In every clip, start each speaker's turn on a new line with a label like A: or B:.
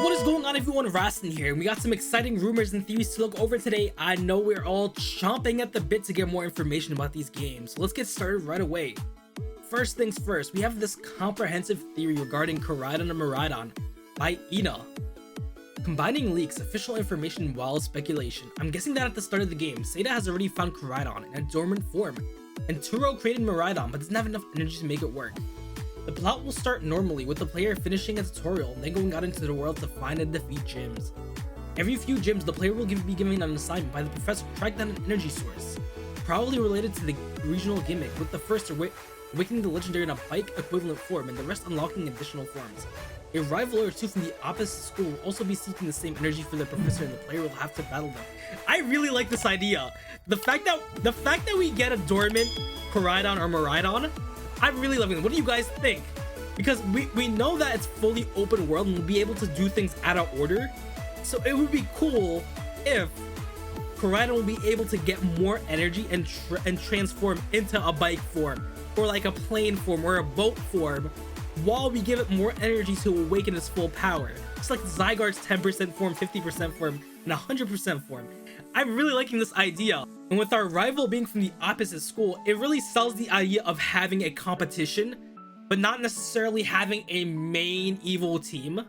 A: What is going on, everyone? Rastin here, and we got some exciting rumors and theories to look over today. I know we're all chomping at the bit to get more information about these games, so let's get started right away. First things first, we have this comprehensive theory regarding Caridon and Miraidon by Ina. Combining leaks, official information, and wild speculation. I'm guessing that at the start of the game, Seda has already found Caridon in a dormant form, and Turo created Miraidon but doesn't have enough energy to make it work. The plot will start normally with the player finishing a tutorial and then going out into the world to find and defeat gyms. Every few gyms, the player will be given an assignment by the professor to track down an energy source, probably related to the regional gimmick, with the first awakening the legendary in a bike equivalent form and the rest unlocking additional forms. A rival or two from the opposite school will also be seeking the same energy for the professor, and the player will have to battle them. I really like this idea. The fact that we get a dormant Caridon or Miraidon, I'm really loving it. What do you guys think? Because we know that it's fully open world and we'll be able to do things out of order. So it would be cool if Caridon will be able to get more energy and transform into a bike form, or like a plane form or a boat form, while we give it more energy to awaken its full power. It's like Zygarde's 10% form, 50% form, and 100% form. I'm really liking this idea. And with our rival being from the opposite school, it really sells the idea of having a competition, but not necessarily having a main evil team.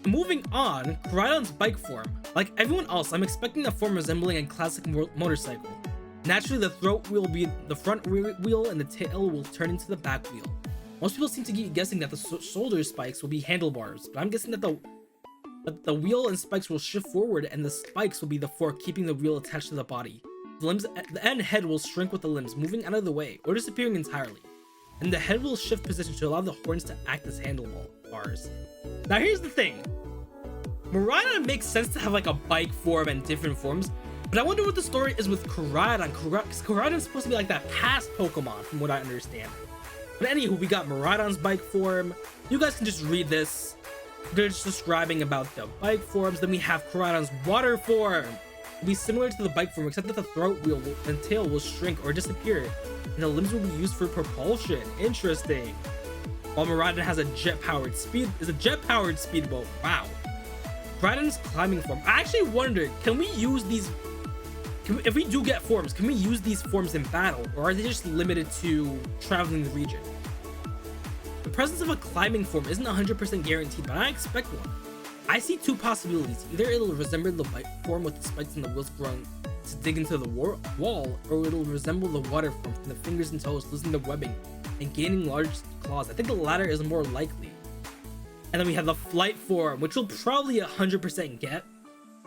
A: Moving on, Caridon's bike form. Like everyone else, I'm expecting a form resembling a classic motorcycle. Naturally, the throat wheel will be the front wheel and the tail will turn into the back wheel. Most people seem to be guessing that the shoulder spikes will be handlebars, but I'm guessing that the wheel and spikes will shift forward and the spikes will be the fork keeping the wheel attached to the body. The limbs and head will shrink with the limbs moving out of the way or disappearing entirely. And the head will shift position to allow the horns to act as handlebars. Now here's the thing. Miraidon makes sense to have like a bike form and different forms, but I wonder what the story is with Caridon. Caridon is supposed to be like that past Pokemon from what I understand. But anywho, we got Miraidon's bike form. You guys can just read this. They're just describing about the bike forms. Then we have Caridon's water form. It'll be similar to the bike form, except that the throat wheel and tail will shrink or disappear, and the limbs will be used for propulsion. Interesting. While Miraidon has a jet-powered speedboat. Wow. Caridon's climbing form. I actually wondered, can we use these? If we do get forms, can we use these forms in battle, or are they just limited to traveling the region? The presence of a climbing form isn't 100% guaranteed, but I expect one. I see two possibilities. Either it'll resemble the bike form with the spikes and the wheels growing to dig into the wall, or it'll resemble the water form from the fingers and toes losing the webbing and gaining large claws. I think the latter is more likely. And then we have the flight form, which we'll probably 100% get,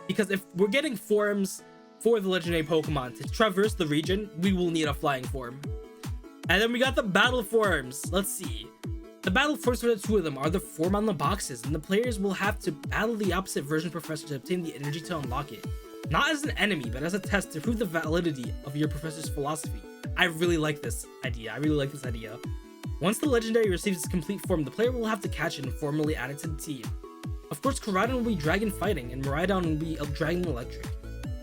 A: because if we're getting forms for the legendary Pokemon to traverse the region, we will need a flying form. And then we got the battle forms. Let's see. The battle forms for the two of them are the form on the boxes, and the players will have to battle the opposite version professor to obtain the energy to unlock it. Not as an enemy, but as a test to prove the validity of your professor's philosophy. I really like this idea. Once the legendary receives its complete form, the player will have to catch it and formally add it to the team. Of course, Caridon will be dragon fighting, and Miraidon will be dragon electric.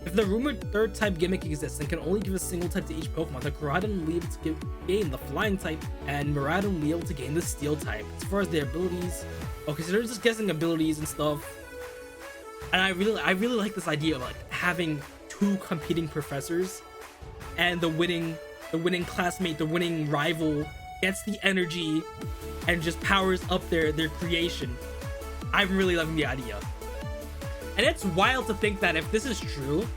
A: If the rumored third type gimmick exists and can only give a single type to each Pokemon, then Caridon will be able to gain the flying type, and Miraidon will be able to gain the steel type. As far as their abilities, okay, so they're just guessing abilities and stuff. And I really like this idea of like having two competing professors, and the winning classmate, the winning rival gets the energy and just powers up their creation. I'm really loving the idea. And it's wild to think that if this is true,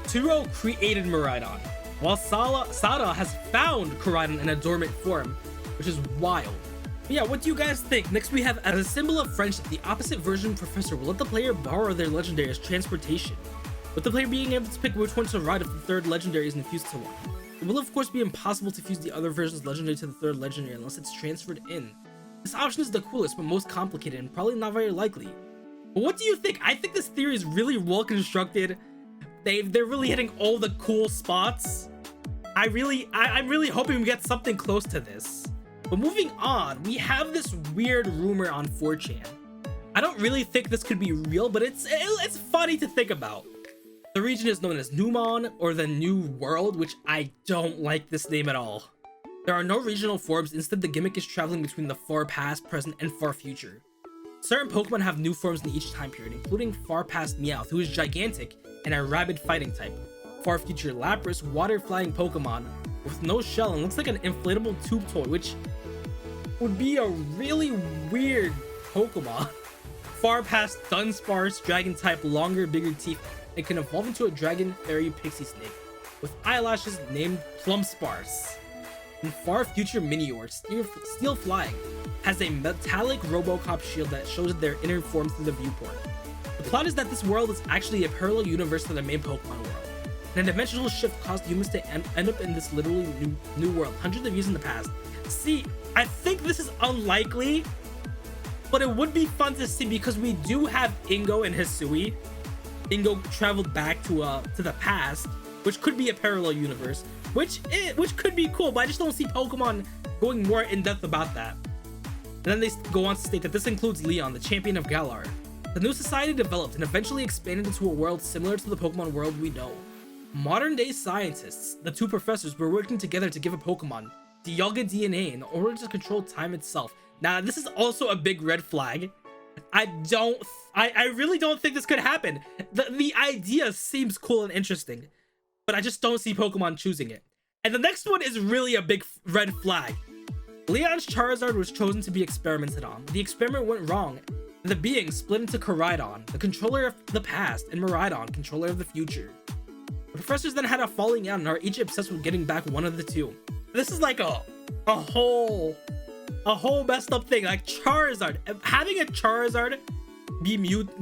A: Turo created Miraidon, while Sada has found Caridon in a dormant form, which is wild. But yeah, what do you guys think? Next we have, as a symbol of friendship, the opposite version professor will let the player borrow their legendary as transportation, with the player being able to pick which one to ride if the third legendary is infused to one. It will of course be impossible to fuse the other version's legendary to the third legendary unless it's transferred in. This option is the coolest but most complicated and probably not very likely. But what do you think? I think this theory is really well constructed. They're really hitting all the cool spots. I'm really hoping we get something close to this. But moving on, we have this weird rumor on 4chan. I don't really think this could be real, but it's funny to think about. The region is known as Numon, or the New World, which I don't like this name at all. There are no regional forms, instead the gimmick is traveling between the far past, present, and far future. Certain Pokemon have new forms in each time period, including far past Meowth, who is gigantic and a rabid fighting type. Far future Lapras, water-flying Pokemon with no shell and looks like an inflatable tube toy, which would be a really weird Pokemon. Far past Dunsparce, dragon type, longer, bigger teeth, and can evolve into a dragon fairy pixie snake with eyelashes named Plumsparce. And far future Minior, steel flying, has a metallic Robocop shield that shows their inner form through the viewport. The plot is that this world is actually a parallel universe to the main Pokemon world, and a dimensional shift caused humans to end up in this literally new world hundreds of years in the past. See, I think this is unlikely, but it would be fun to see because we do have Ingo and Hisui. Ingo traveled back to the past, which could be a parallel universe, which could be cool, but I just don't see Pokemon going more in depth about that. And then they go on to state that this includes Leon, the champion of Galar. The new society developed and eventually expanded into a world similar to the Pokemon world we know. Modern day scientists, the two professors, were working together to give a Pokemon Dialga DNA in order to control time itself. Now, this is also a big red flag. I really don't think this could happen. The idea seems cool and interesting, but I just don't see Pokemon choosing it. And the next one is really a big red flag. Leon's Charizard was chosen to be experimented on. The experiment went wrong, and the being split into Caridon, the controller of the past, and Miraidon, controller of the future. The professors then had a falling out and are each obsessed with getting back one of the two. This is like a whole messed up thing. Like Charizard, having a Charizard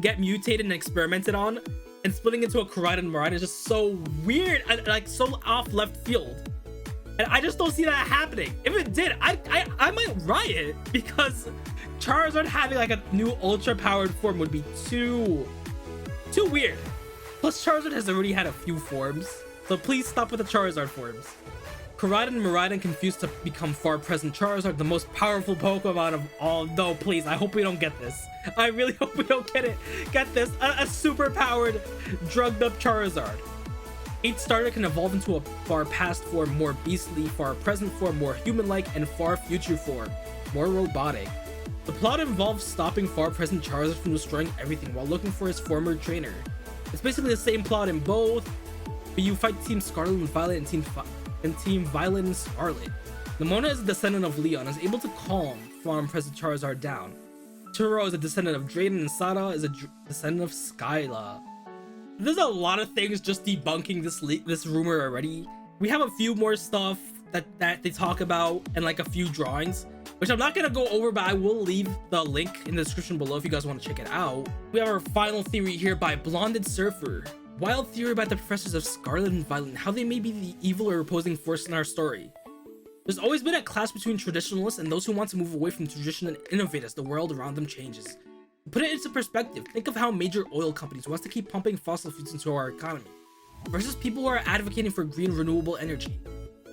A: get mutated and experimented on, and splitting into a Caridon and Miraidon is just so weird and like so off left field. And I just don't see that happening. If it did, I might riot, because Charizard having like a new ultra powered form would be too weird. Plus Charizard has already had a few forms, so please stop with the Charizard forms. Caridon and Miraidon confused to become far present Charizard, the most powerful Pokemon of all. No, please, I hope we don't get this. I really hope we don't get this. A super powered, drugged up Charizard. Each starter can evolve into a far past form, more beastly, far present form, more human-like, and far future form, more robotic. The plot involves stopping far present Charizard from destroying everything while looking for his former trainer. It's basically the same plot in both, but you fight Team Scarlet and Violet and Team Violet and Scarlet. Nemona is a descendant of Leon and is able to calm far present Charizard down. Turo is a descendant of Drayden, and Sada is a descendant of Skyla. There's a lot of things just debunking this rumor already. We have a few more stuff that they talk about and like a few drawings, which I'm not gonna go over, but I will leave the link in the description below if you guys want to check it out. We have our final theory here by Blonded Surfer. Wild theory about the professors of Scarlet and Violet and how they may be the evil or opposing force in our story. There's always been a clash between traditionalists and those who want to move away from tradition and innovate as the world around them changes. To put it into perspective, think of how major oil companies want to keep pumping fossil fuels into our economy, versus people who are advocating for green renewable energy.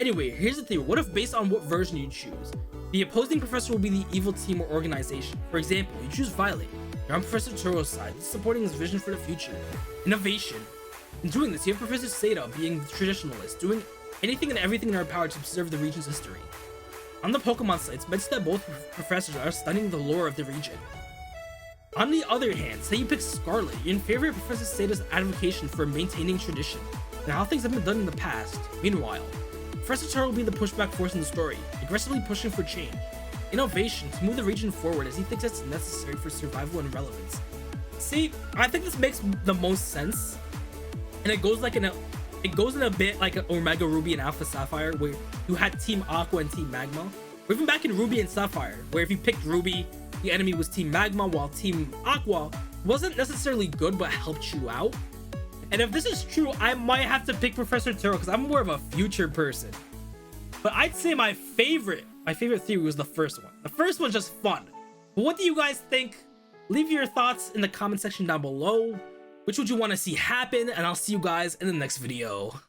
A: Anyway, here's the theory. What if, based on what version you choose, the opposing professor will be the evil team or organization? For example, you choose Violet. You're on Professor Turo's side, supporting his vision for the future. Innovation. In doing this, you have Professor Seda being the traditionalist, doing anything and everything in our power to preserve the region's history. On the Pokemon sites, mention that both professors are studying the lore of the region. On the other hand, say you pick Scarlet, you're in favor of Professor Seda's advocacy for maintaining tradition and how things have been done in the past. Meanwhile, Professor Taro will be the pushback force in the story, aggressively pushing for change, innovation to move the region forward as he thinks it's necessary for survival and relevance. See, I think this makes the most sense, and it goes in a bit like an Omega Ruby and Alpha Sapphire, where you had Team Aqua and Team Magma, or even back in Ruby and Sapphire, where if you picked Ruby, the enemy was Team Magma, while Team Aqua wasn't necessarily good but helped you out. And if this is true, I might have to pick Professor Taro because I'm more of a future person. But I'd say my favorite theory was the first one. The first one's just fun. But what do you guys think? Leave your thoughts in the comment section down below. Which would you want to see happen? And I'll see you guys in the next video.